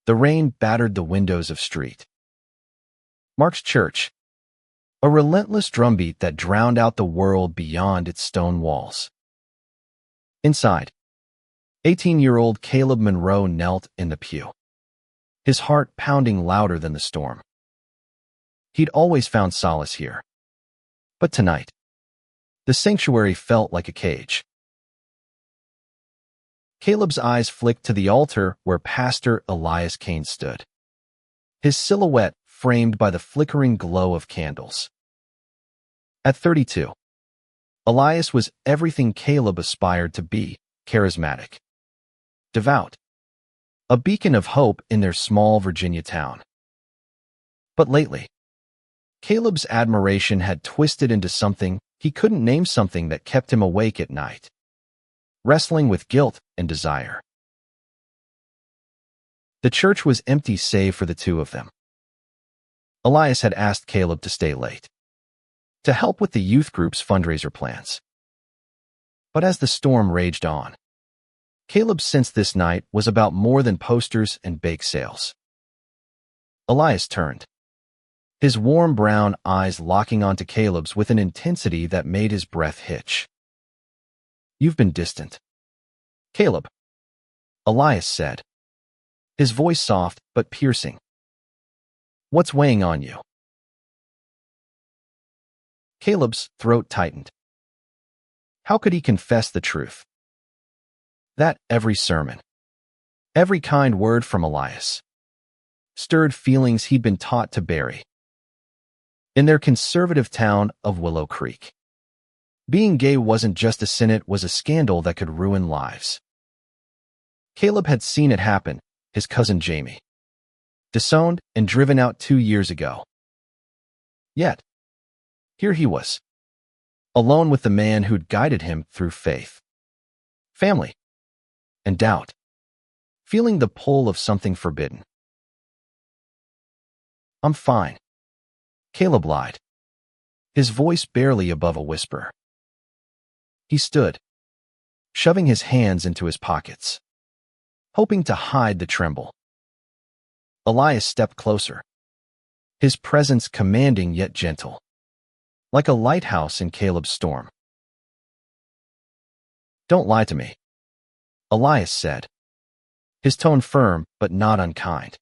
The rain battered the windows of St. Mark's Church, a relentless drumbeat that drowned out the world beyond its stone walls. Inside, 18-year-old Caleb Monroe knelt in the pew, his heart pounding louder than the storm. He'd always found solace here. But tonight, the sanctuary felt like a cage. Caleb's eyes flicked to the altar where Pastor Elias Kane stood, his silhouette framed by the flickering glow of candles. At 32, Elias was everything Caleb aspired to be: charismatic, devout, a beacon of hope in their small Virginia town. But lately, Caleb's admiration had twisted into something he couldn't name, something that kept him awake at night, wrestling with guilt and desire. The church was empty save for the two of them. Elias had asked Caleb to stay late, to help with the youth group's fundraiser plans. But as the storm raged on, Caleb sensed this night was about more than posters and bake sales. Elias turned, his warm brown eyes locking onto Caleb's with an intensity that made his breath hitch. "You've been distant, Caleb," Elias said, his voice soft but piercing. "What's weighing on you?" Caleb's throat tightened. How could he confess the truth? That every sermon, every kind word from Elias, stirred feelings he'd been taught to bury. In their conservative town of Willow Creek, being gay wasn't just a sin, it was a scandal that could ruin lives. Caleb had seen it happen, his cousin Jamie, disowned and driven out 2 years ago. Yet, here he was, alone with the man who'd guided him through faith, family, and doubt, feeling the pull of something forbidden. "I'm fine," Caleb lied, his voice barely above a whisper. He stood, shoving his hands into his pockets, hoping to hide the tremble. Elias stepped closer, his presence commanding yet gentle, like a lighthouse in Caleb's storm. "Don't lie to me," Elias said, his tone firm but not unkind.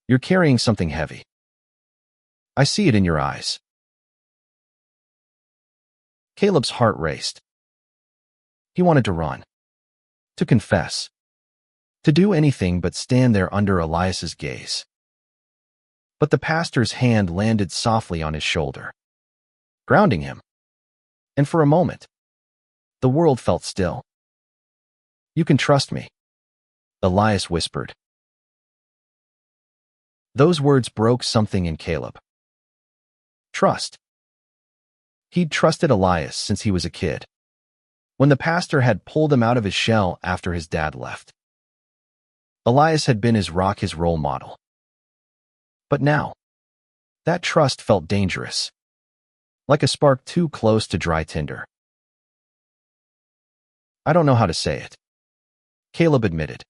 "You're carrying something heavy. I see it in your eyes." Caleb's heart raced. He wanted to run, to confess, to do anything but stand there under Elias's gaze. But the pastor's hand landed softly on his shoulder, grounding him, and for a moment, the world felt still. "You can trust me," Elias whispered. Those words broke something in Caleb. Trust. He'd trusted Elias since he was a kid, when the pastor had pulled him out of his shell after his dad left. Elias had been his rock, his role model. But now, that trust felt dangerous, like a spark too close to dry tinder. "I don't know how to say it," Caleb admitted,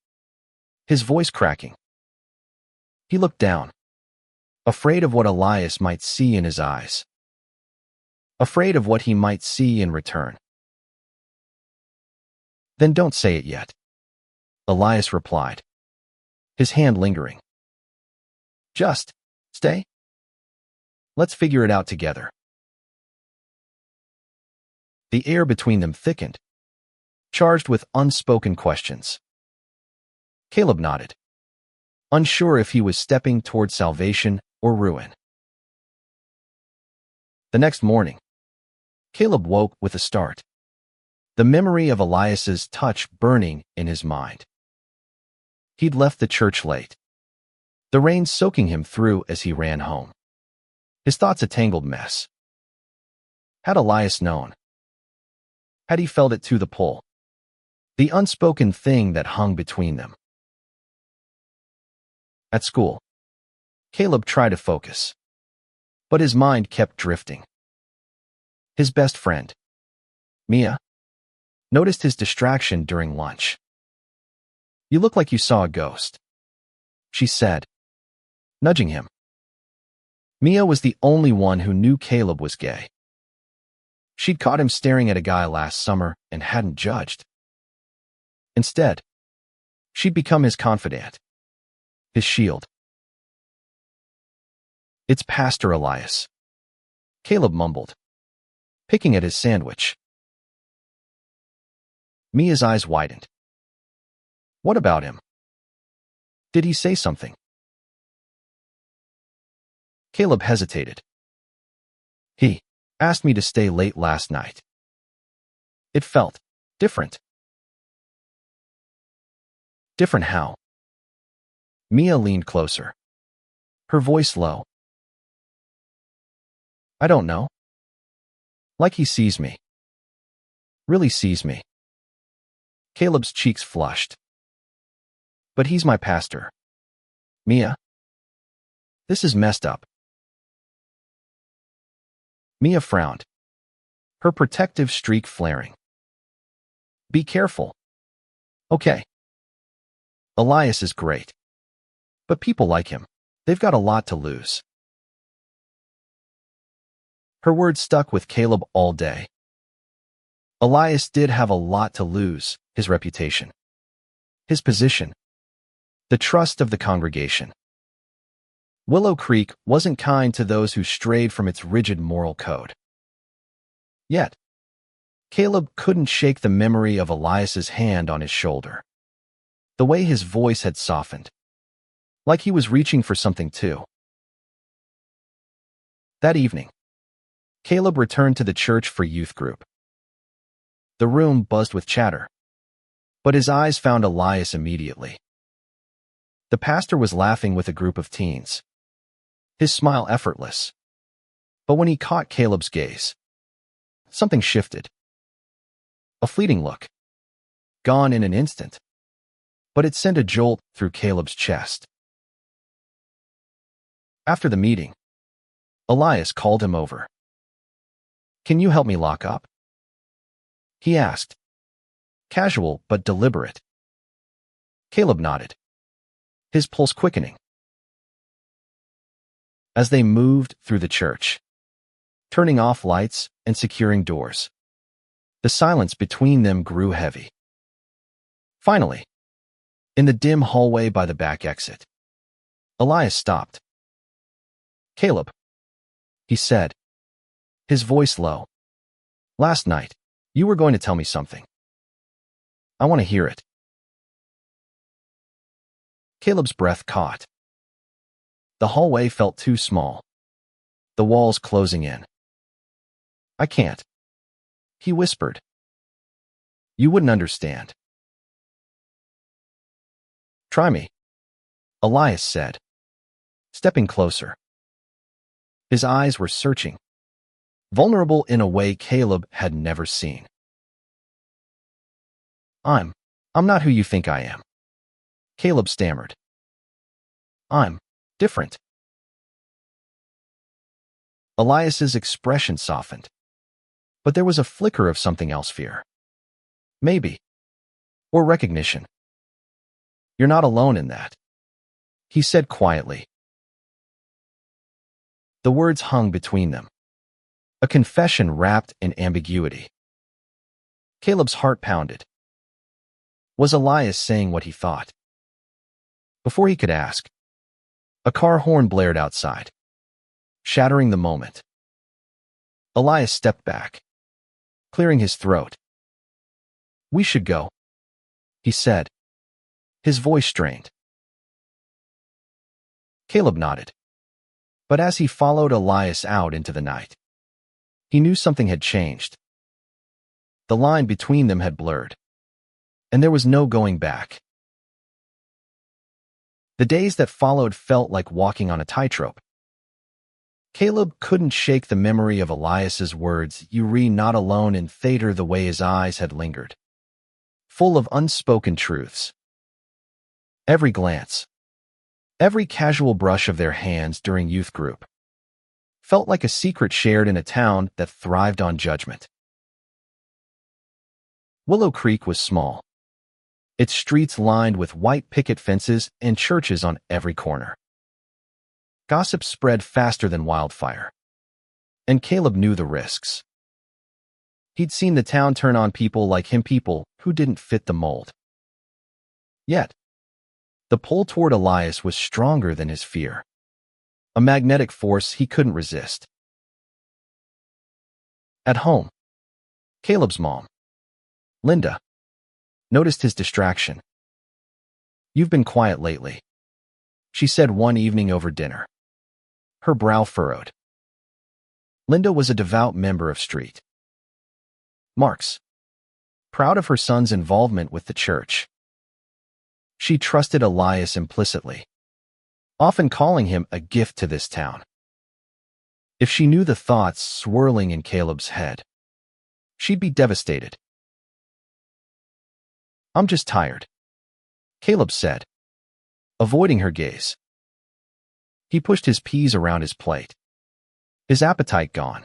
his voice cracking. He looked down, afraid of what Elias might see in his eyes, afraid of what he might see in return. "Then don't say it yet," Elias replied, his hand lingering. "Just stay. Let's figure it out together." The air between them thickened, charged with unspoken questions. Caleb nodded, unsure if he was stepping toward salvation or ruin. The next morning, Caleb woke with a start, the memory of Elias's touch burning in his mind. He'd left the church late, the rain soaking him through as he ran home, his thoughts a tangled mess. Had Elias known? Had he felt it to the pull? The unspoken thing that hung between them. At school, Caleb tried to focus, but his mind kept drifting. His best friend, Mia, noticed his distraction during lunch. "You look like you saw a ghost," she said, nudging him. Mia was the only one who knew Caleb was gay. She'd caught him staring at a guy last summer and hadn't judged. Instead, she'd become his confidant, his shield. It's Pastor Elias, Caleb mumbled, picking at his sandwich. Mia's eyes widened. What about him? Did he say something? Caleb hesitated. He asked me to stay late last night. It felt different. Different how? Mia leaned closer, her voice low. I don't know. Like he sees me. Really sees me. Caleb's cheeks flushed. But he's my pastor. Mia. This is messed up. Mia frowned, her protective streak flaring. Be careful. Okay. Elias is great. But people like him. They've got a lot to lose. Her words stuck with Caleb all day. Elias did have a lot to lose, his reputation, his position, the trust of the congregation. Willow Creek wasn't kind to those who strayed from its rigid moral code. Yet, Caleb couldn't shake the memory of Elias's hand on his shoulder, the way his voice had softened, like he was reaching for something too. That evening, Caleb returned to the church for youth group. The room buzzed with chatter, but his eyes found Elias immediately. The pastor was laughing with a group of teens, his smile effortless. But when he caught Caleb's gaze, something shifted. A fleeting look, gone in an instant, but it sent a jolt through Caleb's chest. After the meeting, Elias called him over. Can you help me lock up? He asked, casual but deliberate. Caleb nodded, his pulse quickening. As they moved through the church, turning off lights and securing doors, the silence between them grew heavy. Finally, in the dim hallway by the back exit, Elias stopped. Caleb, he said, his voice low. Last night, you were going to tell me something. I want to hear it. Caleb's breath caught. The hallway felt too small, the walls closing in. I can't, he whispered. You wouldn't understand. Try me, Elias said, stepping closer. His eyes were searching, vulnerable in a way Caleb had never seen. I'm not who you think I am, Caleb stammered. I'm different. Elias's expression softened, but there was a flicker of something else, fear. Maybe. Or recognition. You're not alone in that, he said quietly. The words hung between them, a confession wrapped in ambiguity. Caleb's heart pounded. Was Elias saying what he thought? Before he could ask, a car horn blared outside, shattering the moment. Elias stepped back, clearing his throat. We should go, he said, his voice strained. Caleb nodded, but as he followed Elias out into the night, he knew something had changed. The line between them had blurred, and there was no going back. The days that followed felt like walking on a tightrope. Caleb couldn't shake the memory of Elias's words, "You re not alone in theater," the way his eyes had lingered, full of unspoken truths. Every glance, every casual brush of their hands during youth group, felt like a secret shared in a town that thrived on judgment. Willow Creek was small, its streets lined with white picket fences and churches on every corner. Gossip spread faster than wildfire, and Caleb knew the risks. He'd seen the town turn on people like him, people who didn't fit the mold. Yet, the pull toward Elias was stronger than his fear, a magnetic force he couldn't resist. At home, Caleb's mom, Linda, noticed his distraction. "You've been quiet lately," she said one evening over dinner. Her brow furrowed. Linda was a devout member of St. Mark's, proud of her son's involvement with the church. She trusted Elias implicitly, often calling him a gift to this town. If she knew the thoughts swirling in Caleb's head, she'd be devastated. "I'm just tired," Caleb said, avoiding her gaze. He pushed his peas around his plate, his appetite gone.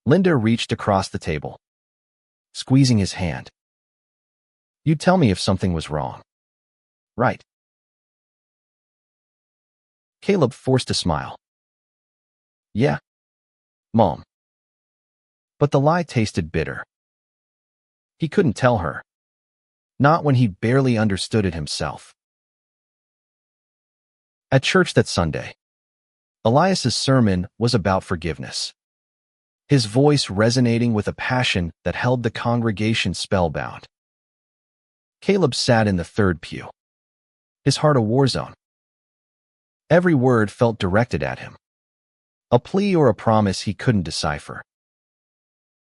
Linda reached across the table, squeezing his hand. "You'd tell me if something was wrong, right?" Caleb forced a smile. "Yeah, Mom." But the lie tasted bitter. He couldn't tell her, not when he barely understood it himself. At church that Sunday, Elias's sermon was about forgiveness, his voice resonating with a passion that held the congregation spellbound. Caleb sat in the third pew, his heart a war zone. Every word felt directed at him, a plea or a promise he couldn't decipher.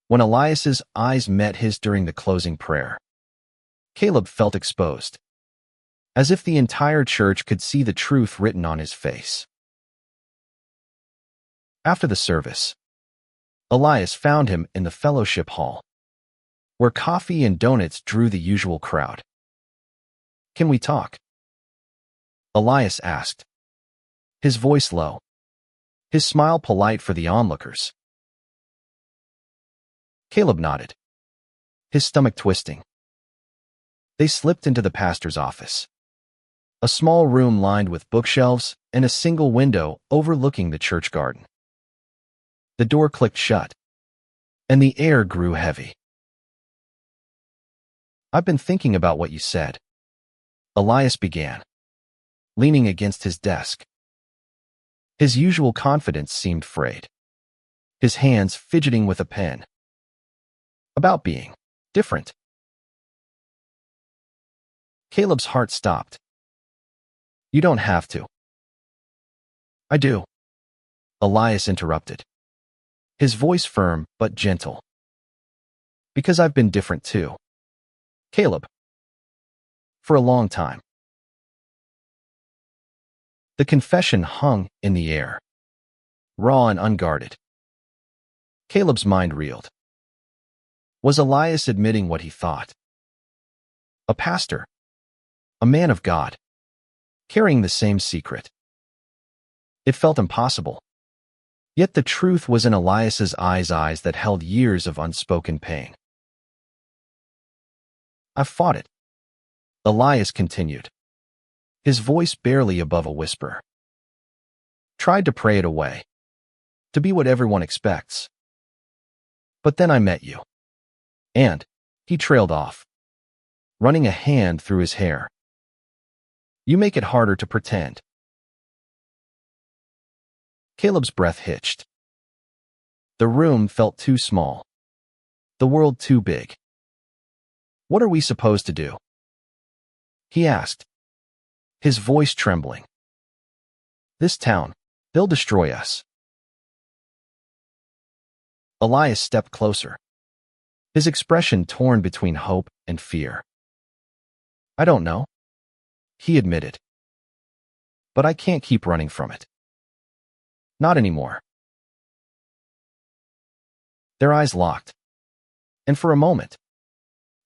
When Elias's eyes met his during the closing prayer, Caleb felt exposed, as if the entire church could see the truth written on his face. After the service, Elias found him in the fellowship hall, where coffee and donuts drew the usual crowd. "Can we talk?" Elias asked, his voice low, his smile polite for the onlookers. Caleb nodded, his stomach twisting. They slipped into the pastor's office, a small room lined with bookshelves and a single window overlooking the church garden. The door clicked shut, and the air grew heavy. "I've been thinking about what you said," Elias began, leaning against his desk. His usual confidence seemed frayed, his hands fidgeting with a pen. "About being different." Caleb's heart stopped. "You don't have to." "I do," Elias interrupted, his voice firm but gentle. "Because I've been different too, Caleb. For a long time." The confession hung in the air, raw and unguarded. Caleb's mind reeled. Was Elias admitting what he thought? A pastor, a man of God, carrying the same secret. It felt impossible. Yet the truth was in Elias's eyes that held years of unspoken pain. "I've fought it," Elias continued, his voice barely above a whisper. "Tried to pray it away, to be what everyone expects. But then I met you." And he trailed off, running a hand through his hair. "You make it harder to pretend." Caleb's breath hitched. The room felt too small, the world too big. "What are we supposed to do?" he asked, his voice trembling. "This town, they'll destroy us." Elias stepped closer, his expression torn between hope and fear. "I don't know," he admitted. "But I can't keep running from it. Not anymore." Their eyes locked, and for a moment,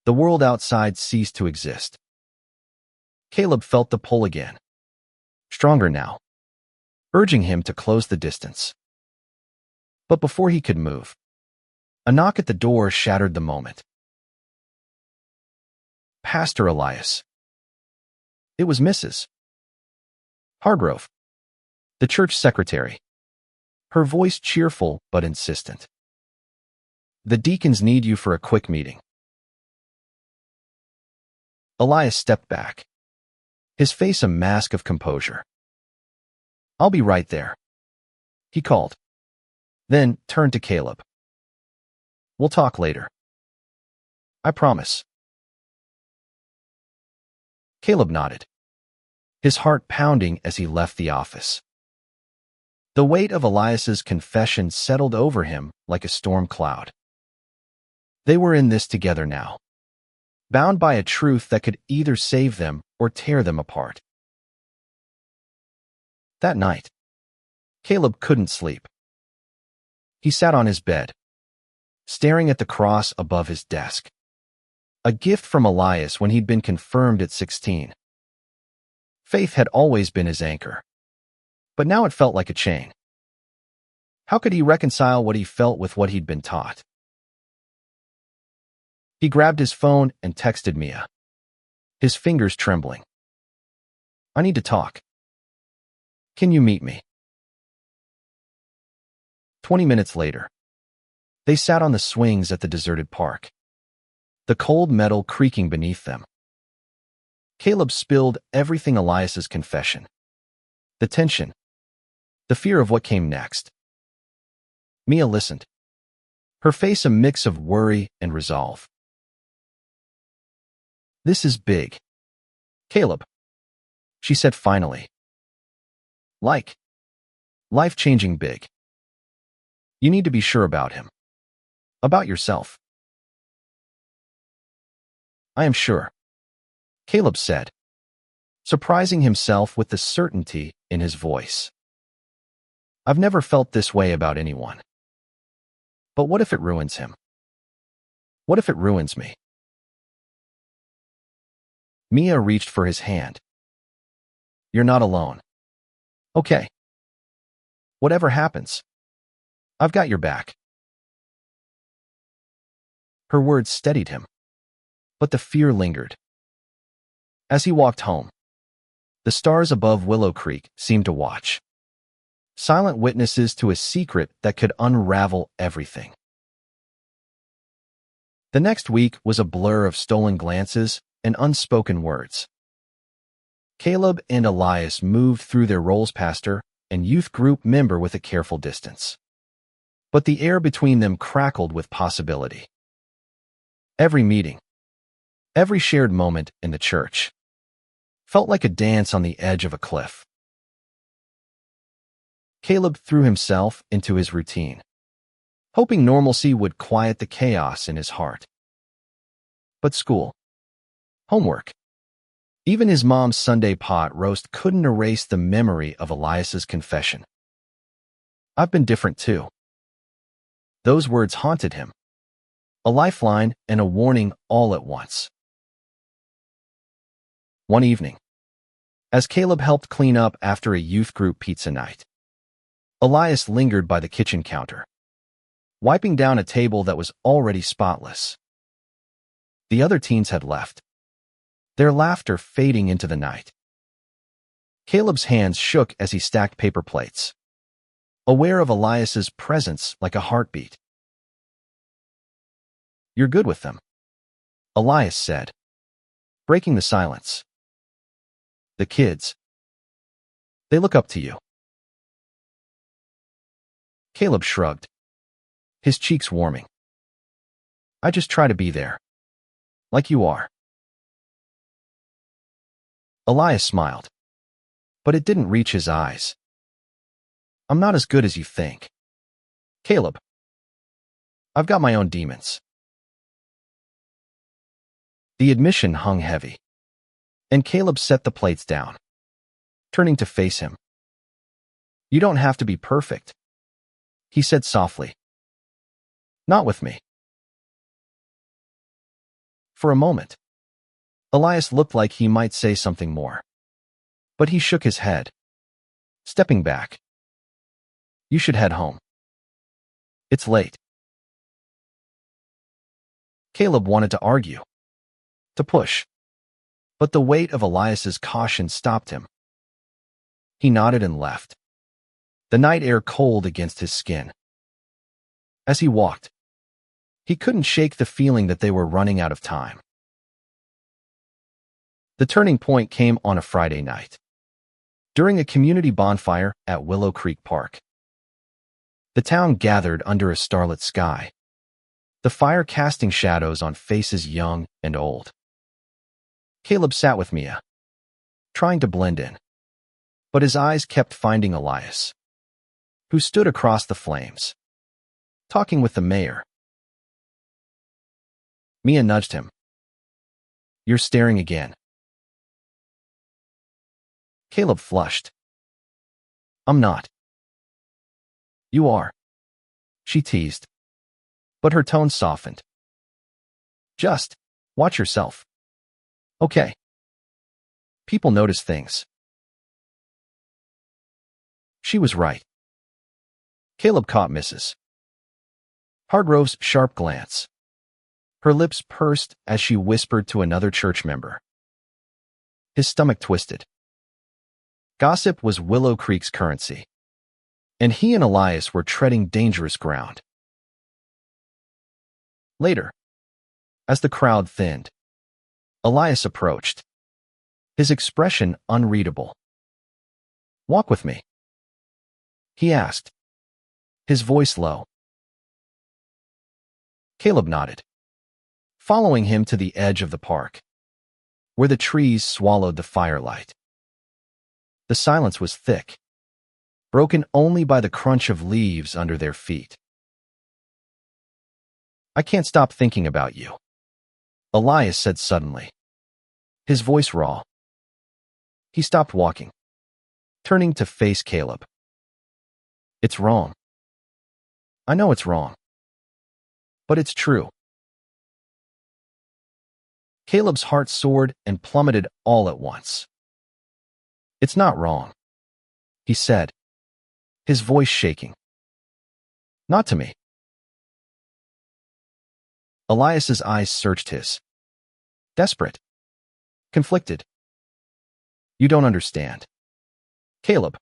the world outside ceased to exist. Caleb felt the pull again, stronger now, urging him to close the distance. But before he could move, a knock at the door shattered the moment. Pastor Elias. It was Mrs. Hargrove, the church secretary, her voice cheerful but insistent. The deacons need you for a quick meeting. Elias stepped back, his face a mask of composure. I'll be right there, he called, then turned to Caleb. We'll talk later. I promise. Caleb nodded, his heart pounding as he left the office. The weight of Elias's confession settled over him like a storm cloud. They were in this together now, bound by a truth that could either save them or tear them apart. That night, Caleb couldn't sleep. He sat on his bed, staring at the cross above his desk, a gift from Elias when he'd been confirmed at 16. Faith had always been his anchor, but now it felt like a chain. How could he reconcile what he felt with what he'd been taught? He grabbed his phone and texted Mia, his fingers trembling. I need to talk. Can you meet me? 20 minutes later, they sat on the swings at the deserted park, the cold metal creaking beneath them. Caleb spilled everything Elias's confession, the tension, the fear of what came next. Mia listened, her face a mix of worry and resolve. This is big, Caleb, she said finally. Like, life-changing big. You need to be sure about him. About yourself. I am sure, Caleb said, surprising himself with the certainty in his voice. I've never felt this way about anyone. But what if it ruins him? What if it ruins me? Mia reached for his hand. You're not alone. Okay. Whatever happens, I've got your back. Her words steadied him, but the fear lingered. As he walked home, the stars above Willow Creek seemed to watch, silent witnesses to a secret that could unravel everything. The next week was a blur of stolen glances and unspoken words. Caleb and Elias moved through their roles pastor and youth group member with a careful distance. But the air between them crackled with possibility. Every meeting, every shared moment in the church, felt like a dance on the edge of a cliff. Caleb threw himself into his routine, hoping normalcy would quiet the chaos in his heart. But school, homework, even his mom's Sunday pot roast couldn't erase the memory of Elias's confession. I've been different too. Those words haunted him, a lifeline and a warning all at once. One evening, as Caleb helped clean up after a youth group pizza night, Elias lingered by the kitchen counter, wiping down a table that was already spotless. The other teens had left, their laughter fading into the night. Caleb's hands shook as he stacked paper plates, aware of Elias's presence like a heartbeat. You're good with them, Elias said, breaking the silence. The kids, they look up to you. Caleb shrugged, his cheeks warming. I just try to be there, like you are. Elias smiled, but it didn't reach his eyes. I'm not as good as you think, Caleb. I've got my own demons. The admission hung heavy, and Caleb set the plates down, turning to face him. You don't have to be perfect, he said softly. Not with me. For a moment, Elias looked like he might say something more, but he shook his head, stepping back. You should head home. It's late. Caleb wanted to argue, to push, But the weight of Elias's caution stopped him. He nodded and left, the night air cold against his skin. As he walked, he couldn't shake the feeling that they were running out of time. The turning point came on a Friday night, during a community bonfire at Willow Creek Park. The town gathered under a starlit sky, the fire casting shadows on faces young and old. Caleb sat with Mia, trying to blend in, but his eyes kept finding Elias, who stood across the flames, talking with the mayor. Mia nudged him. "You're staring again." Caleb flushed. "I'm not." "You are," she teased, but her tone softened. "Just watch yourself. Okay. People notice things." She was right. Caleb caught Mrs. Hargrove's sharp glance. Her lips pursed as she whispered to another church member. His stomach twisted. Gossip was Willow Creek's currency, and he and Elias were treading dangerous ground. Later, as the crowd thinned, Elias approached, his expression unreadable. "Walk with me," he asked, his voice low. Caleb nodded, following him to the edge of the park, where the trees swallowed the firelight. The silence was thick, broken only by the crunch of leaves under their feet. "I can't stop thinking about you," Elias said suddenly, his voice raw. He stopped walking, turning to face Caleb. "It's wrong. I know it's wrong. But it's true." Caleb's heart soared and plummeted all at once. "It's not wrong," he said, his voice shaking. "Not to me." Elias's eyes searched his. Desperate. Conflicted. "You don't understand. Caleb.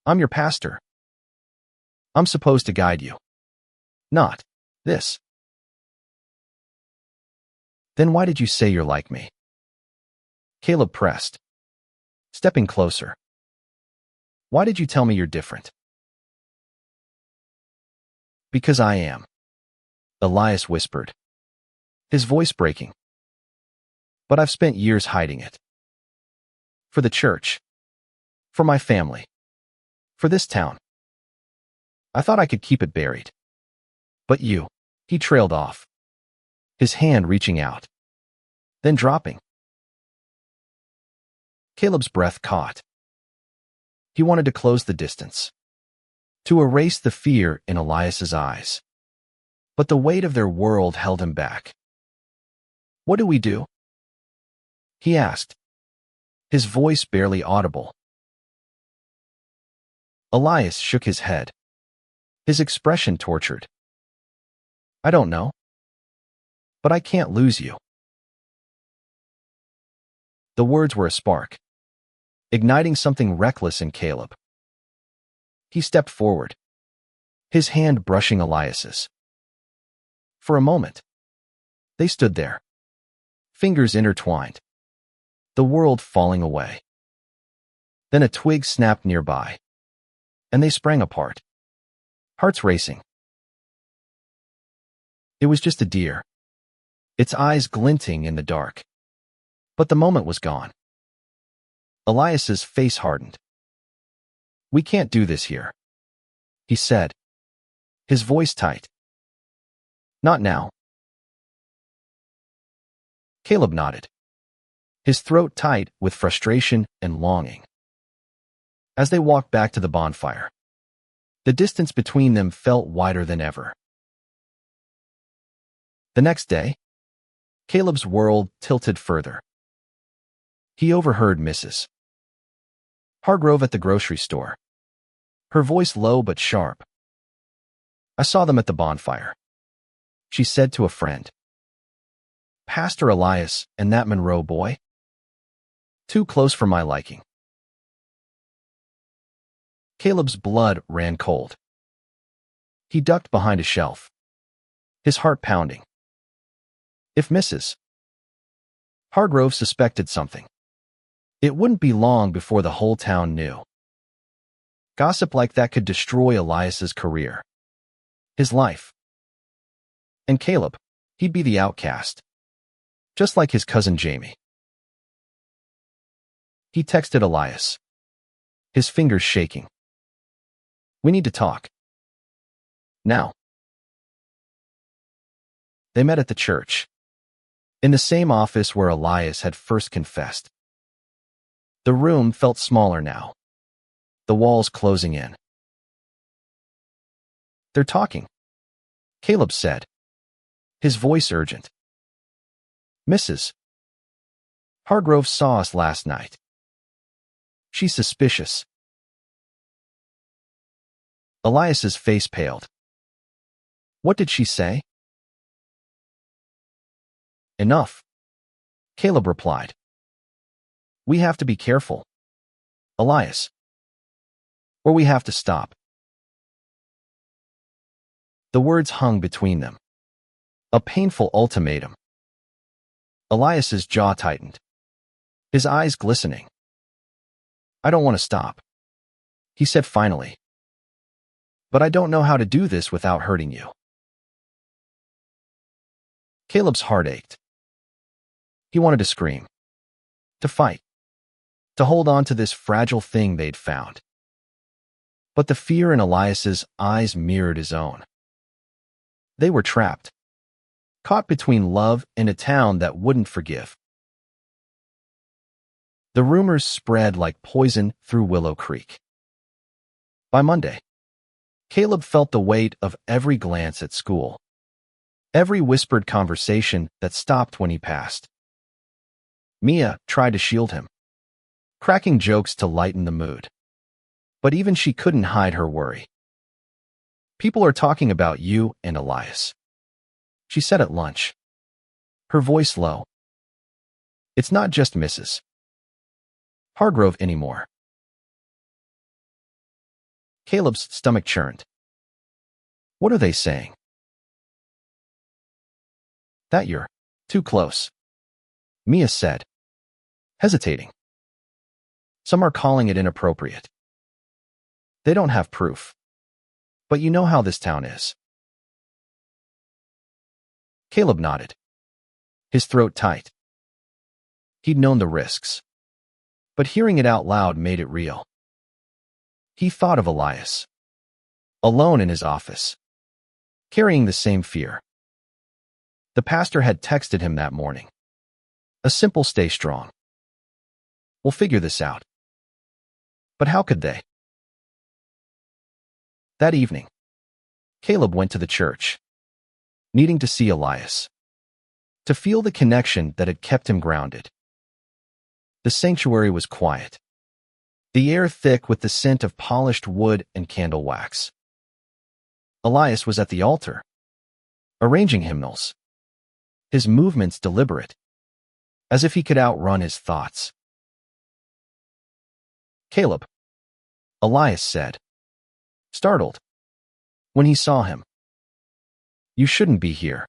I'm your pastor. I'm supposed to guide you. Not this." "Then why did you say you're like me?" Caleb pressed, stepping closer. "Why did you tell me you're different?" "Because I am," Elias whispered, his voice breaking. "But I've spent years hiding it. For the church. For my family. For this town. I thought I could keep it buried. But you." He trailed off, his hand reaching out, then dropping. Caleb's breath caught. He wanted to close the distance, to erase the fear in Elias's eyes. But the weight of their world held him back. "What do we do?" he asked, his voice barely audible. Elias shook his head, his expression tortured. "I don't know. But I can't lose you." The words were a spark, igniting something reckless in Caleb. He stepped forward, his hand brushing Elias's. For a moment, they stood there, fingers intertwined, the world falling away. Then a twig snapped nearby, and they sprang apart, hearts racing. It was just a deer, its eyes glinting in the dark. But the moment was gone. Elias's face hardened. "We can't do this here," he said, his voice tight. "Not now." Caleb nodded, his throat tight with frustration and longing. As they walked back to the bonfire, the distance between them felt wider than ever. The next day, Caleb's world tilted further. He overheard Mrs. Hargrove at the grocery store, her voice low but sharp. "I saw them at the bonfire," she said to a friend. Pastor Elias and that Monroe boy? Too close for my liking. Caleb's blood ran cold. He ducked behind a shelf, his heart pounding. If Mrs. Hargrove suspected something, it wouldn't be long before the whole town knew. Gossip like that could destroy Elias's career, his life. And Caleb, he'd be the outcast, just like his cousin Jamie. He texted Elias, his fingers shaking. We need to talk. Now. They met at the church, in the same office where Elias had first confessed. The room felt smaller now, the walls closing in. They're talking, Caleb said, his voice urgent. Mrs. Hargrove saw us last night. She's suspicious. Elias's face paled. What did she say? Enough, Caleb replied. We have to be careful, Elias, or we have to stop. The words hung between them, a painful ultimatum. Elias's jaw tightened, his eyes glistening. I don't want to stop, he said finally. But I don't know how to do this without hurting you. Caleb's heart ached. He wanted to scream, to fight, to hold on to this fragile thing they'd found. But the fear in Elias's eyes mirrored his own. They were trapped, caught between love and a town that wouldn't forgive. The rumors spread like poison through Willow Creek. By Monday, Caleb felt the weight of every glance at school, every whispered conversation that stopped when he passed. Mia tried to shield him, cracking jokes to lighten the mood. But even she couldn't hide her worry. People are talking about you and Elias, she said at lunch, her voice low. It's not just Mrs. Hargrove anymore. Caleb's stomach churned. What are they saying? That you're too close, Mia said, hesitating. Some are calling it inappropriate. They don't have proof. But you know how this town is. Caleb nodded, his throat tight. He'd known the risks, but hearing it out loud made it real. He thought of Elias, alone in his office, carrying the same fear. The pastor had texted him that morning. A simple stay strong. We'll figure this out. But how could they? That evening, Caleb went to the church, needing to see Elias, to feel the connection that had kept him grounded. The sanctuary was quiet, the air thick with the scent of polished wood and candle wax. Elias was at the altar, arranging hymnals, his movements deliberate, as if he could outrun his thoughts. Caleb, Elias said, startled when he saw him. You shouldn't be here.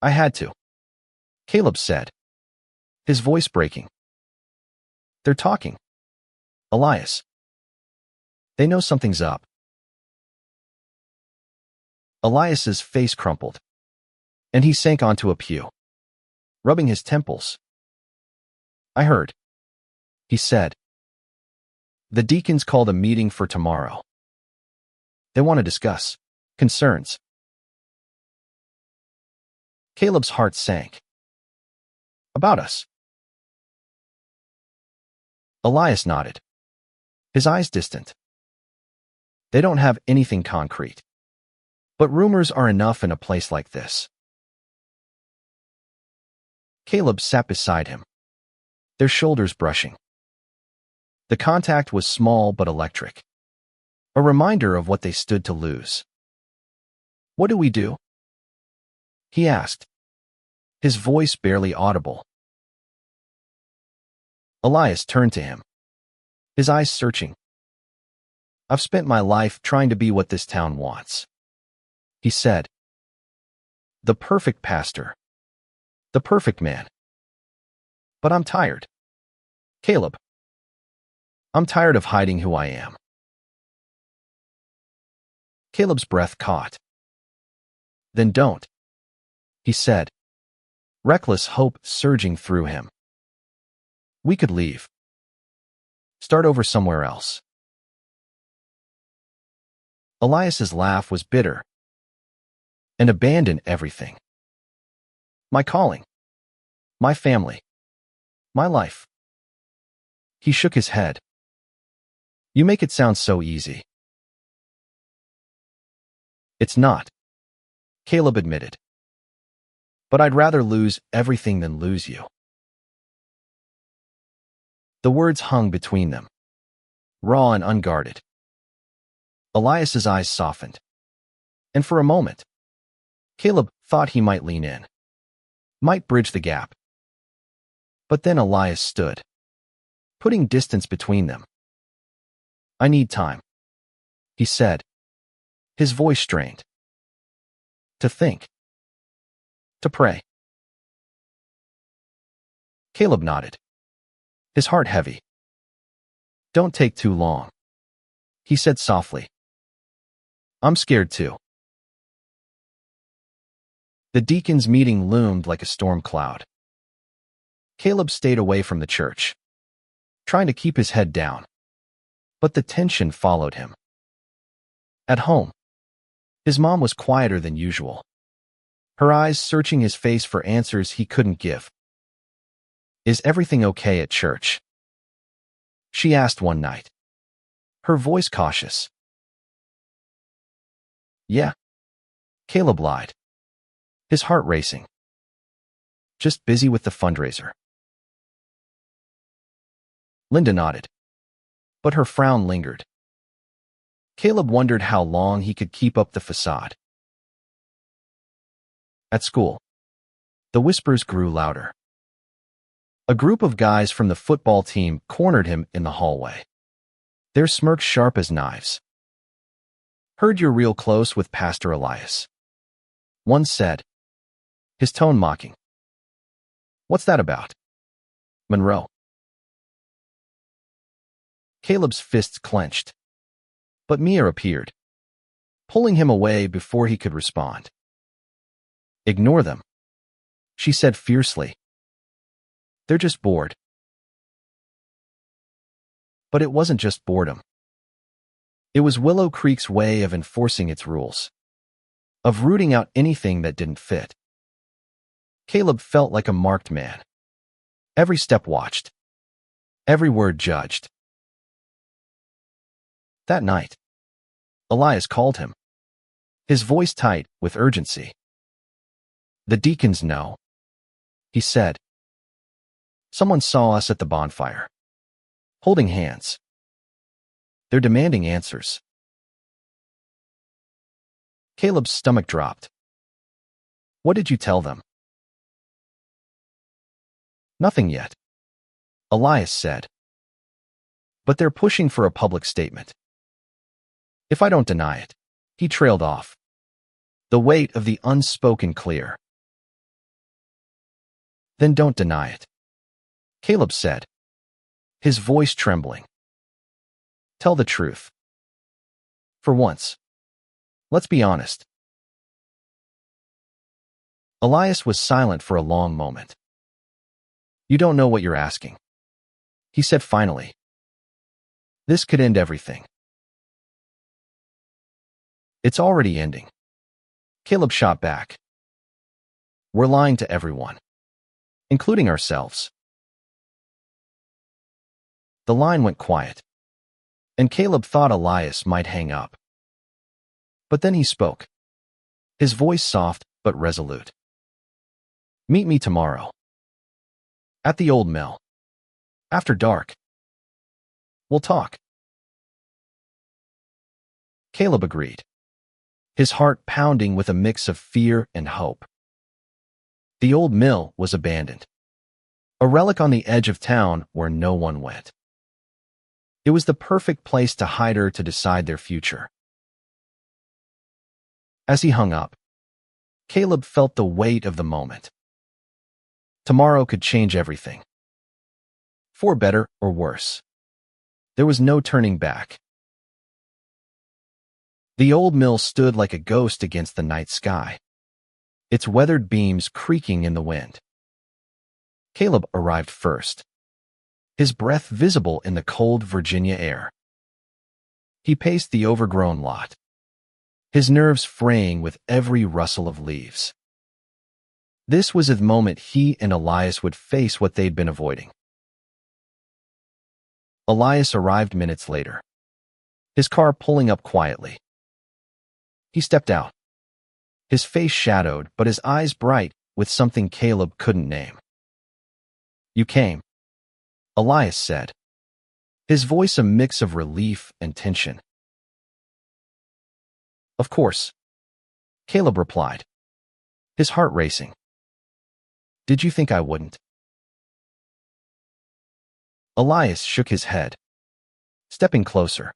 I had to, Caleb said, his voice breaking. They're talking, Elias. They know something's up. Elias's face crumpled, and he sank onto a pew, rubbing his temples. I heard, he said. The deacons called a meeting for tomorrow. They want to discuss concerns. Caleb's heart sank. About us. Elias nodded, his eyes distant. They don't have anything concrete, but rumors are enough in a place like this. Caleb sat beside him, their shoulders brushing. The contact was small but electric, a reminder of what they stood to lose. What do we do? he asked, his voice barely audible. Elias turned to him, his eyes searching. I've spent my life trying to be what this town wants, he said. The perfect pastor. The perfect man. But I'm tired. Caleb. I'm tired of hiding who I am. Caleb's breath caught. Then don't, he said, reckless hope surging through him. We could leave. Start over somewhere else. Elias's laugh was bitter. And abandon everything. My calling. My family. My life. He shook his head. You make it sound so easy. It's not, Caleb admitted. But I'd rather lose everything than lose you. The words hung between them, raw and unguarded. Elias's eyes softened. And for a moment, Caleb thought he might lean in, might bridge the gap. But then Elias stood, putting distance between them. I need time, he said, his voice strained. To think. To pray. Caleb nodded, his heart heavy. Don't take too long, he said softly. I'm scared too. The deacons' meeting loomed like a storm cloud. Caleb stayed away from the church, trying to keep his head down. But the tension followed him. At home, his mom was quieter than usual, her eyes searching his face for answers he couldn't give. Is everything okay at church? She asked one night, her voice cautious. Yeah, Caleb lied, his heart racing. Just busy with the fundraiser. Linda nodded, but her frown lingered. Caleb wondered how long he could keep up the facade. At school, the whispers grew louder. A group of guys from the football team cornered him in the hallway, their smirks sharp as knives. Heard you're real close with Pastor Elias, one said, his tone mocking. What's that about? Monroe. Caleb's fists clenched. But Mia appeared, pulling him away before he could respond. Ignore them, she said fiercely. They're just bored. But it wasn't just boredom. It was Willow Creek's way of enforcing its rules, of rooting out anything that didn't fit. Caleb felt like a marked man. Every step watched, every word judged. That night, Elias called him, his voice tight with urgency. The deacons know, he said. Someone saw us at the bonfire, holding hands. They're demanding answers. Caleb's stomach dropped. What did you tell them? Nothing yet, Elias said. But they're pushing for a public statement. If I don't deny it, he trailed off, the weight of the unspoken clear. Then don't deny it, Caleb said, his voice trembling. Tell the truth. For once. Let's be honest. Elias was silent for a long moment. You don't know what you're asking, he said finally. This could end everything. It's already ending, Caleb shot back. We're lying to everyone, including ourselves. The line went quiet, and Caleb thought Elias might hang up. But then he spoke, his voice soft but resolute. Meet me tomorrow. At the old mill. After dark. We'll talk. Caleb agreed, his heart pounding with a mix of fear and hope. The old mill was abandoned, a relic on the edge of town where no one went. It was the perfect place to hide her to decide their future. As he hung up, Caleb felt the weight of the moment. Tomorrow could change everything. For better or worse. There was no turning back. The old mill stood like a ghost against the night sky, its weathered beams creaking in the wind. Caleb arrived first, his breath visible in the cold Virginia air. He paced the overgrown lot, his nerves fraying with every rustle of leaves. This was the moment he and Elias would face what they'd been avoiding. Elias arrived minutes later, his car pulling up quietly. He stepped out, his face shadowed but his eyes bright with something Caleb couldn't name. "You came," Elias said, his voice a mix of relief and tension. "Of course," Caleb replied, his heart racing. "Did you think I wouldn't?" Elias shook his head, stepping closer.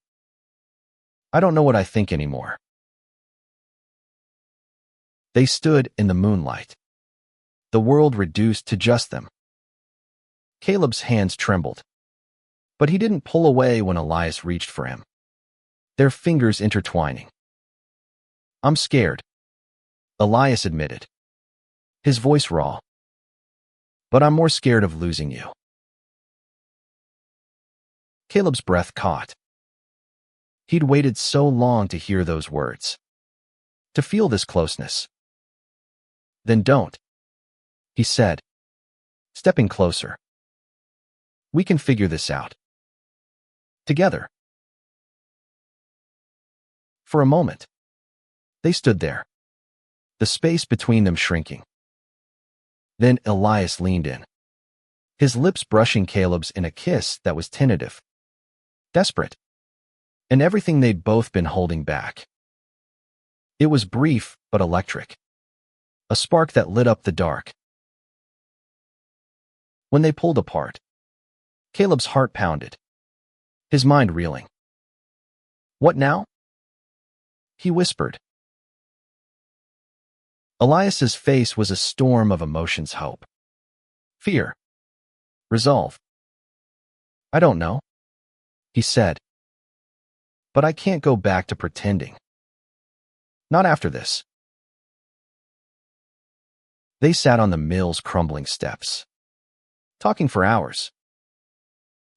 "I don't know what I think anymore." They stood in the moonlight, the world reduced to just them. Caleb's hands trembled, but he didn't pull away when Elias reached for him, their fingers intertwining. "I'm scared," Elias admitted, his voice raw. "But I'm more scared of losing you." Caleb's breath caught. He'd waited so long to hear those words, to feel this closeness. "Then don't," he said, stepping closer. "We can figure this out. Together." For a moment, they stood there, the space between them shrinking. Then Elias leaned in, his lips brushing Caleb's in a kiss that was tentative, desperate, and everything they'd both been holding back. It was brief but electric, a spark that lit up the dark. When they pulled apart, Caleb's heart pounded, his mind reeling. "What now?" he whispered. Elias's face was a storm of emotions: hope, fear, resolve. "I don't know," he said. "But I can't go back to pretending. Not after this." They sat on the mill's crumbling steps, talking for hours.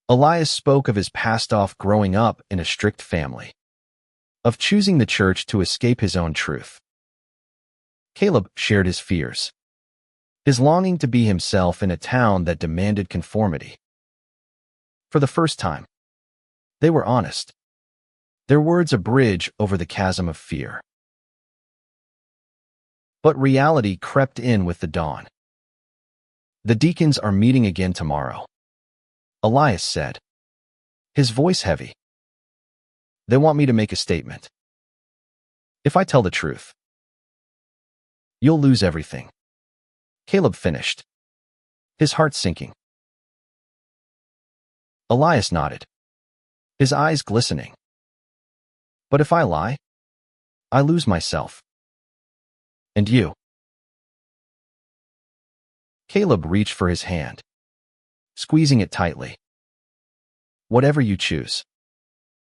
Elias spoke of his past, off growing up in a strict family, of choosing the church to escape his own truth. Caleb shared his fears, his longing to be himself in a town that demanded conformity. For the first time, they were honest, their words a bridge over the chasm of fear. But reality crept in with the dawn. "The deacons are meeting again tomorrow," Elias said, his voice heavy. "They want me to make a statement. If I tell the truth, you'll lose everything," Caleb finished, his heart sinking. Elias nodded, his eyes glistening. "But if I lie, I lose myself. And you." Caleb reached for his hand, squeezing it tightly. "Whatever you choose,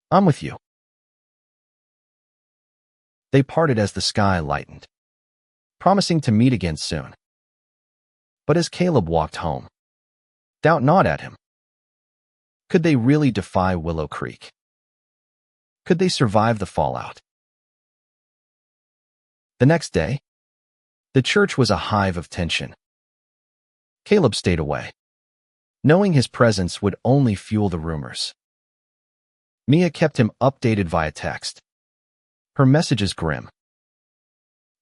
I'm with you." They parted as the sky lightened, promising to meet again soon. But as Caleb walked home, doubt gnawed at him. Could they really defy Willow Creek? Could they survive the fallout? The next day, the church was a hive of tension. Caleb stayed away, knowing his presence would only fuel the rumors. Mia kept him updated via text, her messages grim.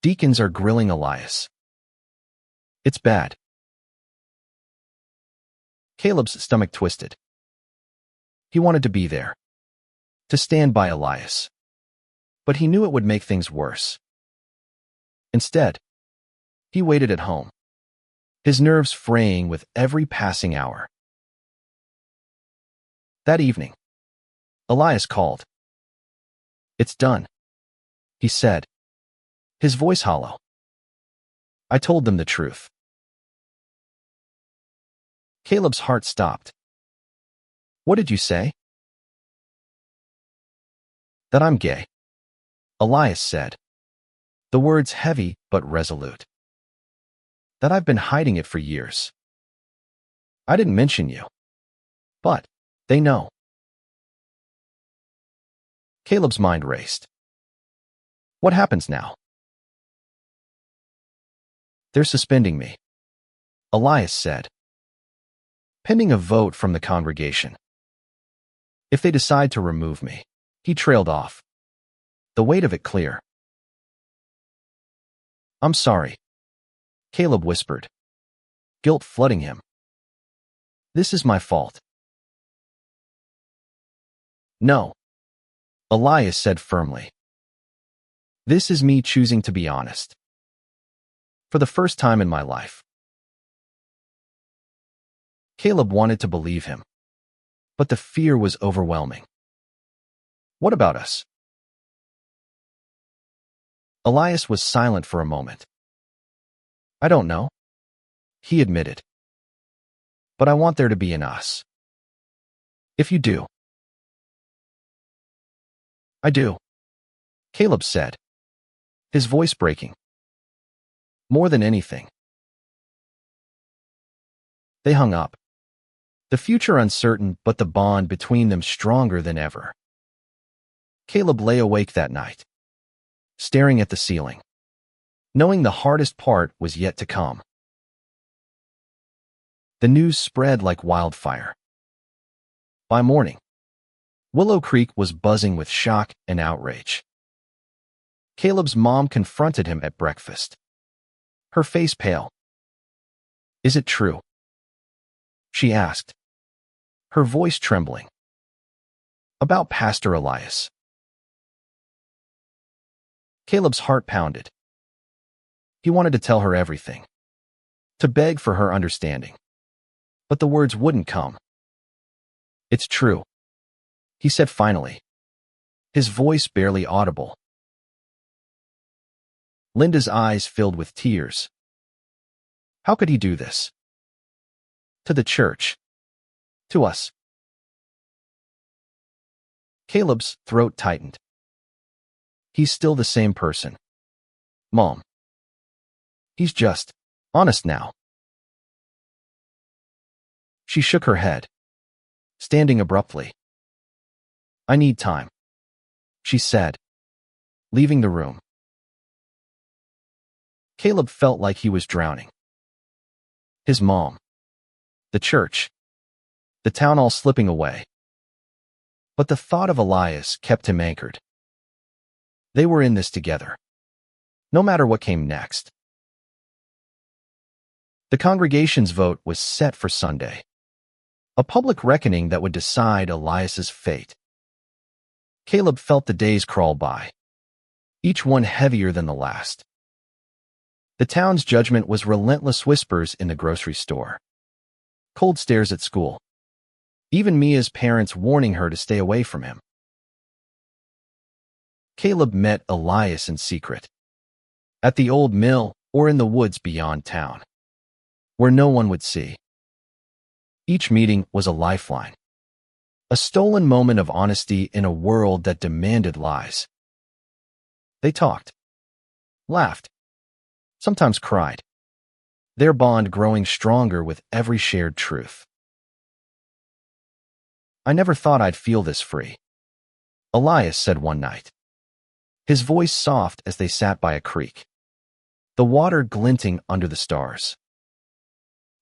"Deacons are grilling Elias. It's bad." Caleb's stomach twisted. He wanted to be there, to stand by Elias. But he knew it would make things worse. Instead, he waited at home, his nerves fraying with every passing hour. That evening, Elias called. "It's done," he said, his voice hollow. "I told them the truth." Caleb's heart stopped. "What did you say?" "That I'm gay," Elias said, the words heavy but resolute. "That I've been hiding it for years. I didn't mention you, but they know." Caleb's mind raced. "What happens now?" "They're suspending me," Elias said, "pending a vote from the congregation. If they decide to remove me." He trailed off, the weight of it clear. "I'm sorry," Caleb whispered, guilt flooding him. "This is my fault." "No," Elias said firmly. "This is me choosing to be honest. For the first time in my life." Caleb wanted to believe him, but the fear was overwhelming. "What about us?" Elias was silent for a moment. "I don't know," he admitted. "But I want there to be an us. If you do." "I do," Caleb said, his voice breaking. "More than anything." They hung up, the future uncertain but the bond between them stronger than ever. Caleb lay awake that night, staring at the ceiling, knowing the hardest part was yet to come. The news spread like wildfire. By morning, Willow Creek was buzzing with shock and outrage. Caleb's mom confronted him at breakfast, her face pale. "Is it true?" she asked, her voice trembling. "About Pastor Elias." Caleb's heart pounded. He wanted to tell her everything, to beg for her understanding. But the words wouldn't come. "It's true," he said finally, his voice barely audible. Linda's eyes filled with tears. How could he do this? To the church. To us. Caleb's throat tightened. He's still the same person, Mom. He's just honest now. She shook her head, standing abruptly. "I need time," she said, leaving the room. Caleb felt like he was drowning. His mom, the church, the town all slipping away. But the thought of Elias kept him anchored. They were in this together, no matter what came next. The congregation's vote was set for Sunday, a public reckoning that would decide Elias's fate. Caleb felt the days crawl by, each one heavier than the last. The town's judgment was relentless whispers in the grocery store, cold stares at school, even Mia's parents warning her to stay away from him. Caleb met Elias in secret, at the old mill or in the woods beyond town, where no one would see. Each meeting was a lifeline, a stolen moment of honesty in a world that demanded lies. They talked, laughed, sometimes cried, their bond growing stronger with every shared truth. "I never thought I'd feel this free," Elias said one night, his voice soft as they sat by a creek, the water glinting under the stars.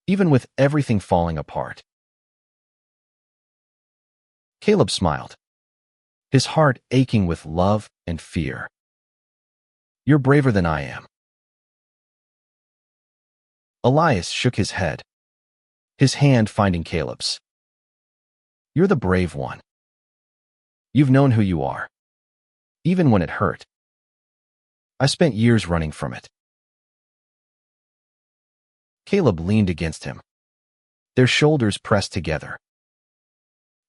Even with everything falling apart. Caleb smiled, his heart aching with love and fear. "You're braver than I am." Elias shook his head, his hand finding Caleb's. "You're the brave one. You've known who you are, even when it hurt. I spent years running from it." Caleb leaned against him, their shoulders pressed together.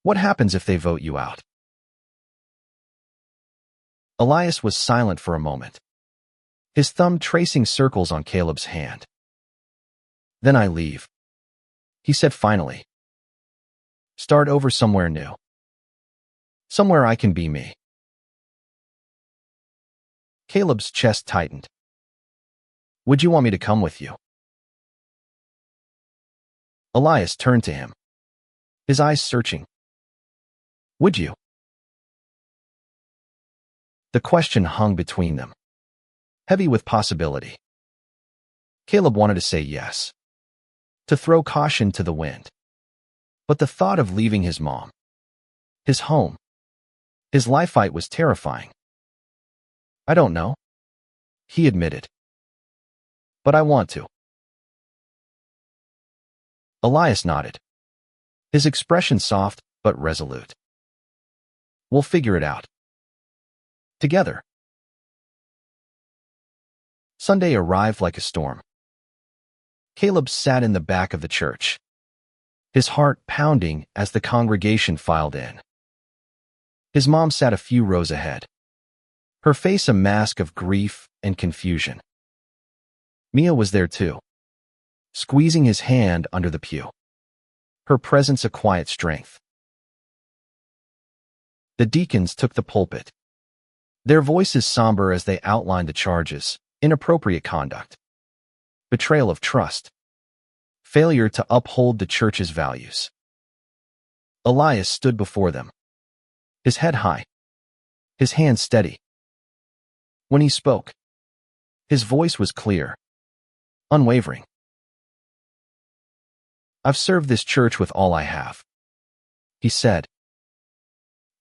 What happens if they vote you out? Elias was silent for a moment, his thumb tracing circles on Caleb's hand. Then I leave, he said finally. Start over somewhere new. Somewhere I can be me. Caleb's chest tightened. Would you want me to come with you? Elias turned to him, his eyes searching. Would you? The question hung between them, heavy with possibility. Caleb wanted to say yes, to throw caution to the wind. But the thought of leaving his mom, his home, his life fight was terrifying. I don't know, he admitted. But I want to. Elias nodded, his expression soft but resolute. We'll figure it out. Together. Sunday arrived like a storm. Caleb sat in the back of the church, his heart pounding as the congregation filed in. His mom sat a few rows ahead, her face a mask of grief and confusion. Mia was there too, squeezing his hand under the pew, her presence a quiet strength. The deacons took the pulpit, their voices somber as they outlined the charges: inappropriate conduct, betrayal of trust, failure to uphold the church's values. Elias stood before them, his head high, his hand steady. When he spoke, his voice was clear, unwavering. I've served this church with all I have, he said.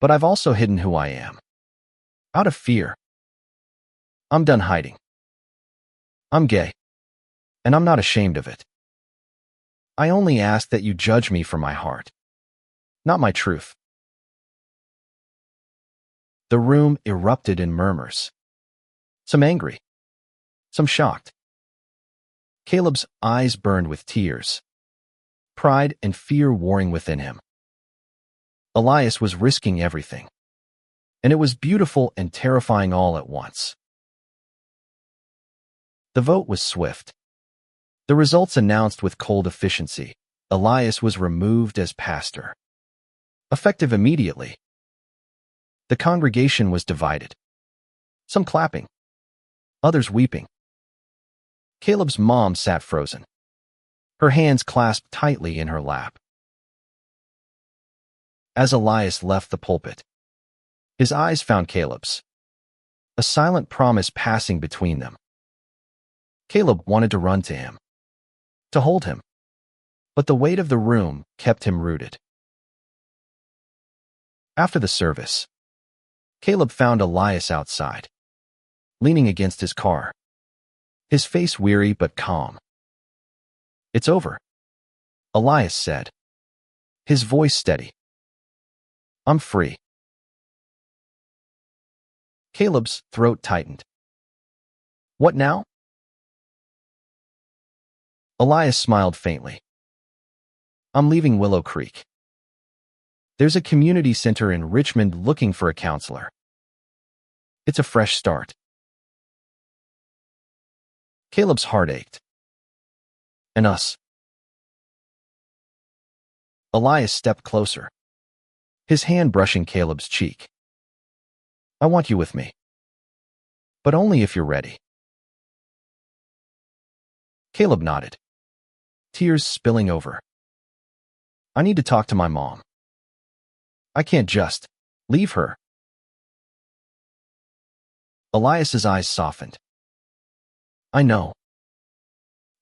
But I've also hidden who I am, out of fear. I'm done hiding. I'm gay, and I'm not ashamed of it. I only ask that you judge me for my heart, not my truth. The room erupted in murmurs, some angry, some shocked. Caleb's eyes burned with tears, pride and fear warring within him. Elias was risking everything, and it was beautiful and terrifying all at once. The vote was swift. The results announced with cold efficiency. Elias was removed as pastor, effective immediately. The congregation was divided, some clapping, others weeping. Caleb's mom sat frozen, her hands clasped tightly in her lap. As Elias left the pulpit, his eyes found Caleb's, a silent promise passing between them. Caleb wanted to run to him, to hold him, but the weight of the room kept him rooted. After the service, Caleb found Elias outside, leaning against his car, his face weary but calm. It's over, Elias said, his voice steady. I'm free. Caleb's throat tightened. What now? Elias smiled faintly. I'm leaving Willow Creek. There's a community center in Richmond looking for a counselor. It's a fresh start. Caleb's heart ached. And us. Elias stepped closer, his hand brushing Caleb's cheek. I want you with me. But only if you're ready. Caleb nodded, tears spilling over. I need to talk to my mom. I can't just leave her. Elias's eyes softened. I know.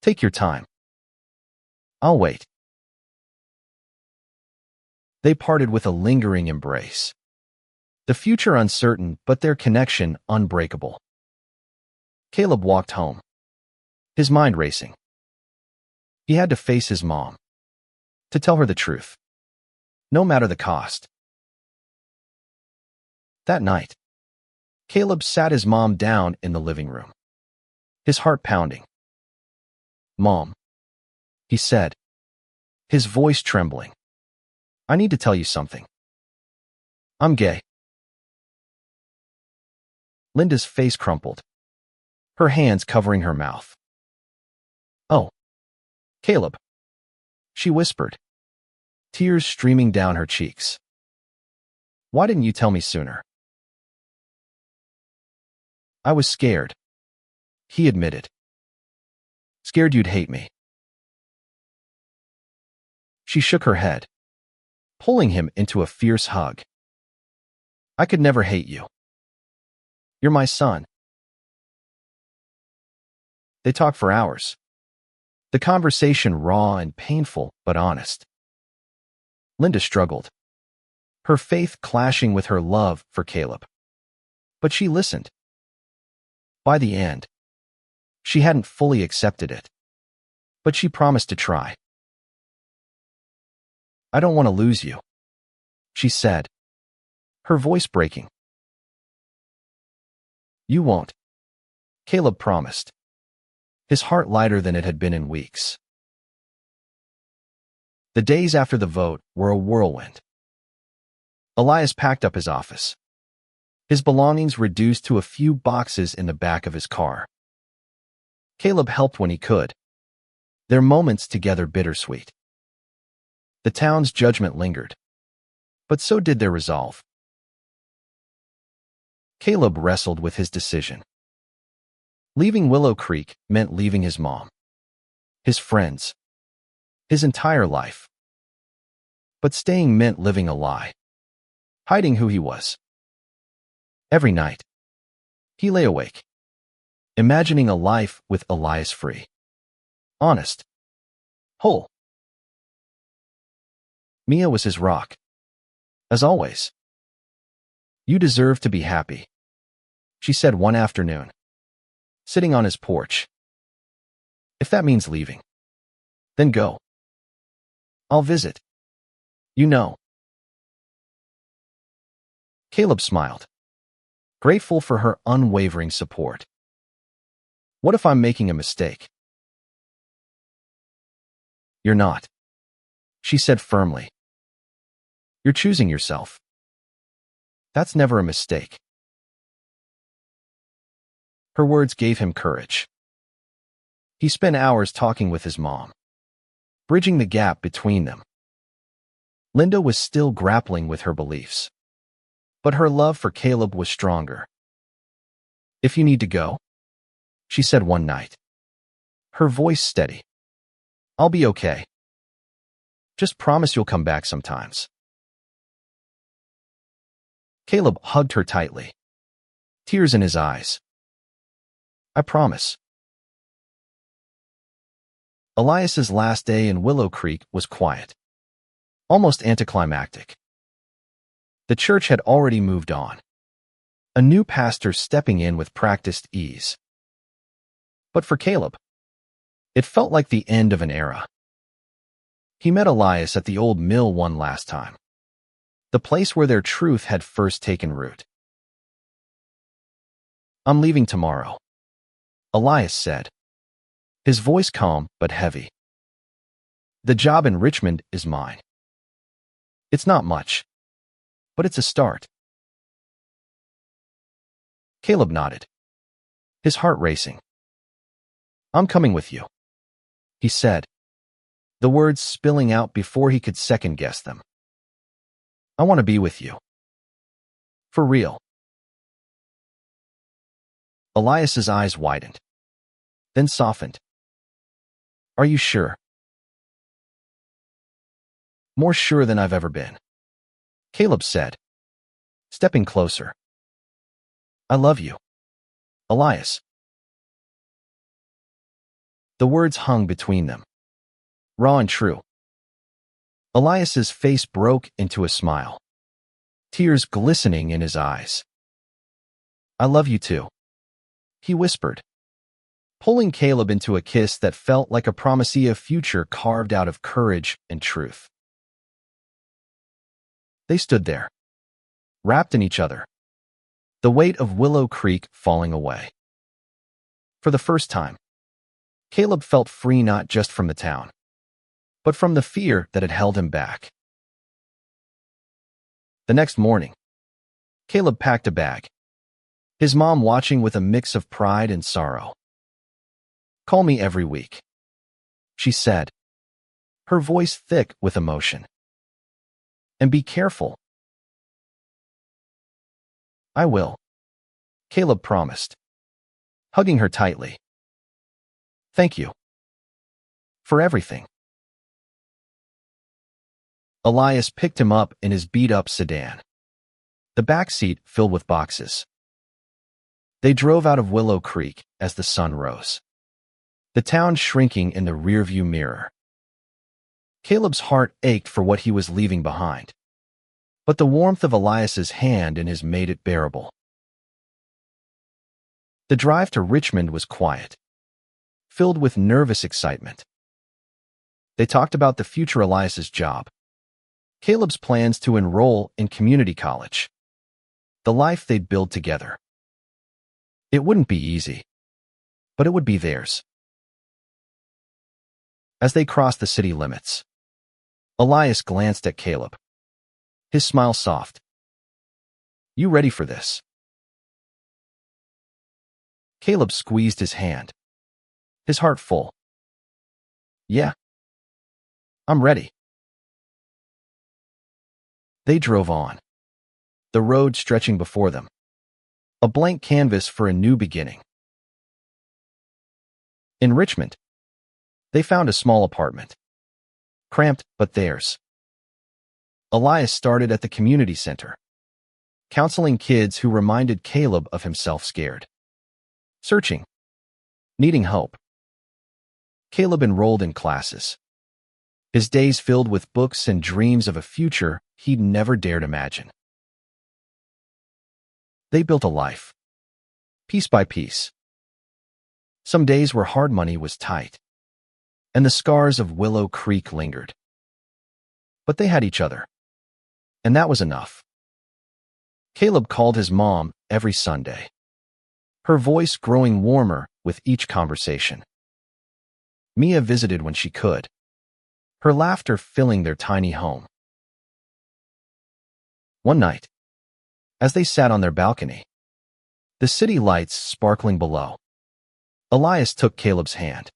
Take your time. I'll wait. They parted with a lingering embrace. The future uncertain, but their connection unbreakable. Caleb walked home, his mind racing. He had to face his mom, to tell her the truth, no matter the cost. That night, Caleb sat his mom down in the living room, his heart pounding. Mom, he said, his voice trembling. I need to tell you something. I'm gay. Linda's face crumpled, her hands covering her mouth. Oh, Caleb, she whispered, tears streaming down her cheeks. Why didn't you tell me sooner? I was scared, he admitted. Scared you'd hate me. She shook her head, pulling him into a fierce hug. I could never hate you. You're my son. They talked for hours. The conversation raw and painful, but honest. Linda struggled, her faith clashing with her love for Caleb. But she listened. By the end, she hadn't fully accepted it, but she promised to try. I don't want to lose you, she said, her voice breaking. You won't, Caleb promised, his heart lighter than it had been in weeks. The days after the vote were a whirlwind. Elias packed up his office, his belongings reduced to a few boxes in the back of his car. Caleb helped when he could, their moments together bittersweet. The town's judgment lingered, but so did their resolve. Caleb wrestled with his decision. Leaving Willow Creek meant leaving his mom, his friends, his entire life. But staying meant living a lie, hiding who he was. Every night, he lay awake, imagining a life with Elias free, honest, whole. Mia was his rock, as always. You deserve to be happy, she said one afternoon, sitting on his porch. If that means leaving, then go. I'll visit. You know. Caleb smiled, grateful for her unwavering support. What if I'm making a mistake? You're not, she said firmly. You're choosing yourself. That's never a mistake. Her words gave him courage. He spent hours talking with his mom, bridging the gap between them. Linda was still grappling with her beliefs, but her love for Caleb was stronger. If you need to go, she said one night, her voice steady. I'll be okay. Just promise you'll come back sometimes. Caleb hugged her tightly, tears in his eyes. I promise. Elias's last day in Willow Creek was quiet, almost anticlimactic. The church had already moved on, a new pastor stepping in with practiced ease. But for Caleb, it felt like the end of an era. He met Elias at the old mill one last time, the place where their truth had first taken root. I'm leaving tomorrow, Elias said, his voice calm but heavy. The job in Richmond is mine. It's not much, but it's a start. Caleb nodded, his heart racing. I'm coming with you, he said, the words spilling out before he could second-guess them. I want to be with you. For real. Elias's eyes widened, then softened. Are you sure? More sure than I've ever been, Caleb said, stepping closer. I love you, Elias. The words hung between them, raw and true. Elias's face broke into a smile, tears glistening in his eyes. I love you too, he whispered, pulling Caleb into a kiss that felt like a promisee of future carved out of courage and truth. They stood there, wrapped in each other, the weight of Willow Creek falling away. For the first time, Caleb felt free not just from the town, but from the fear that had held him back. The next morning, Caleb packed a bag, his mom watching with a mix of pride and sorrow. "Call me every week," she said, her voice thick with emotion. "And be careful." "I will," Caleb promised, hugging her tightly. "Thank you for everything." Elias picked him up in his beat-up sedan, the back seat filled with boxes. They drove out of Willow Creek as the sun rose, the town shrinking in the rearview mirror. Caleb's heart ached for what he was leaving behind, but the warmth of Elias's hand in his made it bearable. The drive to Richmond was quiet, filled with nervous excitement. They talked about the future Elias's job, Caleb's plans to enroll in community college, the life they'd build together. It wouldn't be easy, but it would be theirs. As they crossed the city limits, Elias glanced at Caleb, his smile soft. "You ready for this?" Caleb squeezed his hand, his heart full. "Yeah, I'm ready." They drove on, the road stretching before them, a blank canvas for a new beginning. In Richmond, they found a small apartment, cramped but theirs. Elias started at the community center, counseling kids who reminded Caleb of himself, scared, searching, needing hope. Caleb enrolled in classes, his days filled with books and dreams of a future he'd never dared imagine. They built a life, piece by piece. Some days where hard money was tight, and the scars of Willow Creek lingered. But they had each other, and that was enough. Caleb called his mom every Sunday, her voice growing warmer with each conversation. Mia visited when she could, her laughter filling their tiny home. One night, as they sat on their balcony, the city lights sparkling below, Elias took Caleb's hand.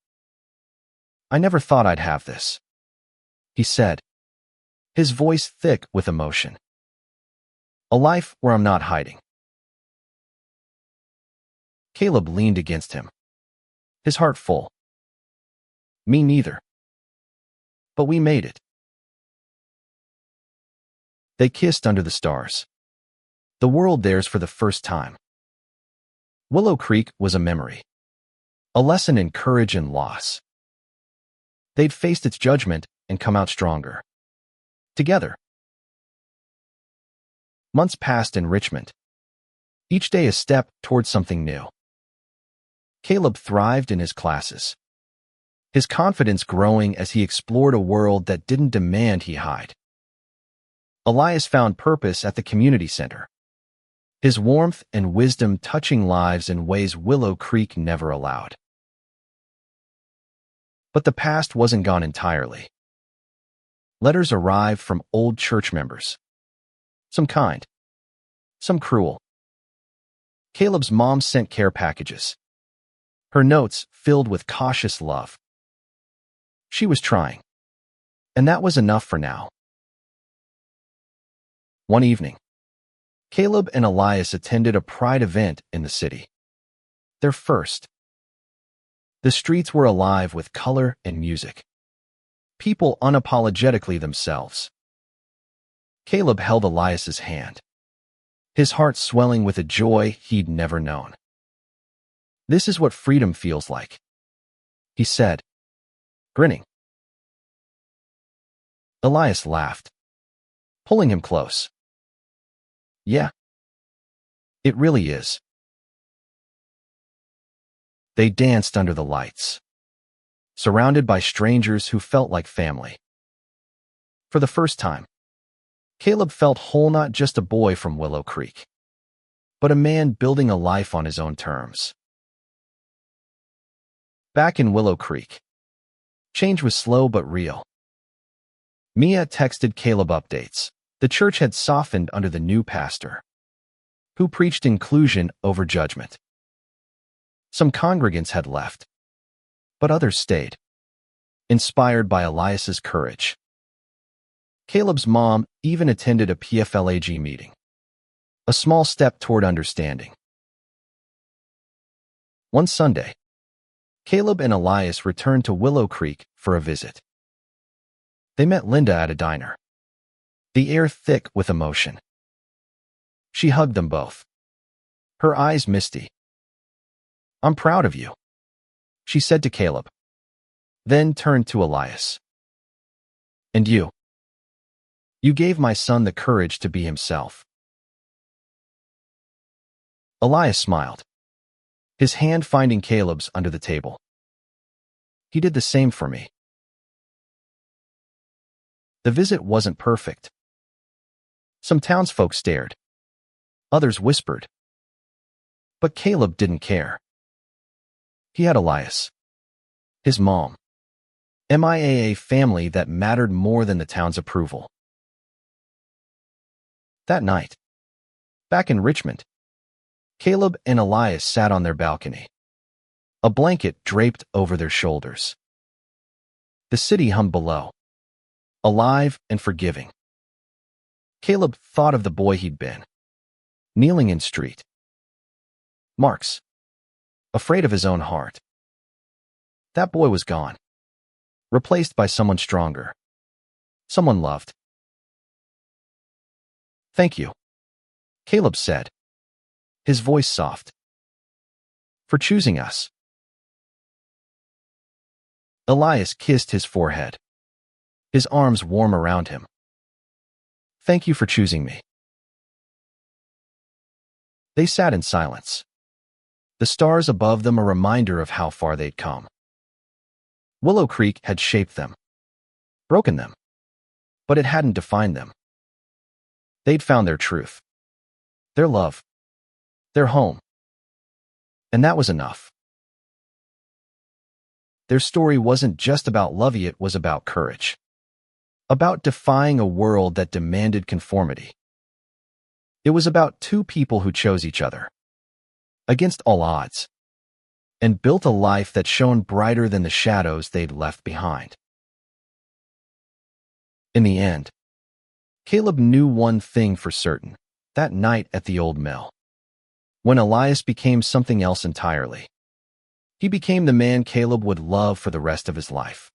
"I never thought I'd have this," he said, his voice thick with emotion. "A life where I'm not hiding." Caleb leaned against him, his heart full. "Me neither. But we made it." They kissed under the stars, the world theirs for the first time. Willow Creek was a memory, a lesson in courage and loss. They'd faced its judgment and come out stronger, together. Months passed in Richmond, each day a step towards something new. Caleb thrived in his classes, his confidence growing as he explored a world that didn't demand he hide. Elias found purpose at the community center, his warmth and wisdom touching lives in ways Willow Creek never allowed. But the past wasn't gone entirely. Letters arrived from old church members, some kind, some cruel. Caleb's mom sent care packages, her notes filled with cautious love. She was trying, and that was enough for now. One evening, Caleb and Elias attended a pride event in the city, their first. The streets were alive with color and music, people unapologetically themselves. Caleb held Elias's hand, his heart swelling with a joy he'd never known. "This is what freedom feels like," he said, grinning. Elias laughed, pulling him close. "Yeah, it really is." They danced under the lights, surrounded by strangers who felt like family. For the first time, Caleb felt whole, not just a boy from Willow Creek, but a man building a life on his own terms. Back in Willow Creek, change was slow but real. Mia texted Caleb updates. The church had softened under the new pastor, who preached inclusion over judgment. Some congregants had left, but others stayed, inspired by Elias's courage. Caleb's mom even attended a PFLAG meeting, a small step toward understanding. One Sunday, Caleb and Elias returned to Willow Creek for a visit. They met Linda at a diner, the air thick with emotion. She hugged them both, her eyes misty. "I'm proud of you," she said to Caleb, then turned to Elias. "And you. You gave my son the courage to be himself." Elias smiled, his hand finding Caleb's under the table. "He did the same for me." The visit wasn't perfect. Some townsfolk stared. Others whispered. But Caleb didn't care. He had Elias, his mom, MIAA family that mattered more than the town's approval. That night, back in Richmond, Caleb and Elias sat on their balcony, a blanket draped over their shoulders. The city hummed below, alive and forgiving. Caleb thought of the boy he'd been, kneeling in street marks, afraid of his own heart. That boy was gone, replaced by someone stronger, someone loved. "Thank you," Caleb said, his voice soft, "for choosing us." Elias kissed his forehead, his arms warm around him. "Thank you for choosing me." They sat in silence, the stars above them a reminder of how far they'd come. Willow Creek had shaped them, broken them, but it hadn't defined them. They'd found their truth, their love, their home, and that was enough. Their story wasn't just about love, it was about courage, about defying a world that demanded conformity. It was about two people who chose each other, against all odds, and built a life that shone brighter than the shadows they'd left behind. In the end, Caleb knew one thing for certain, that night at the old mill, when Elias became something else entirely. He became the man Caleb would love for the rest of his life.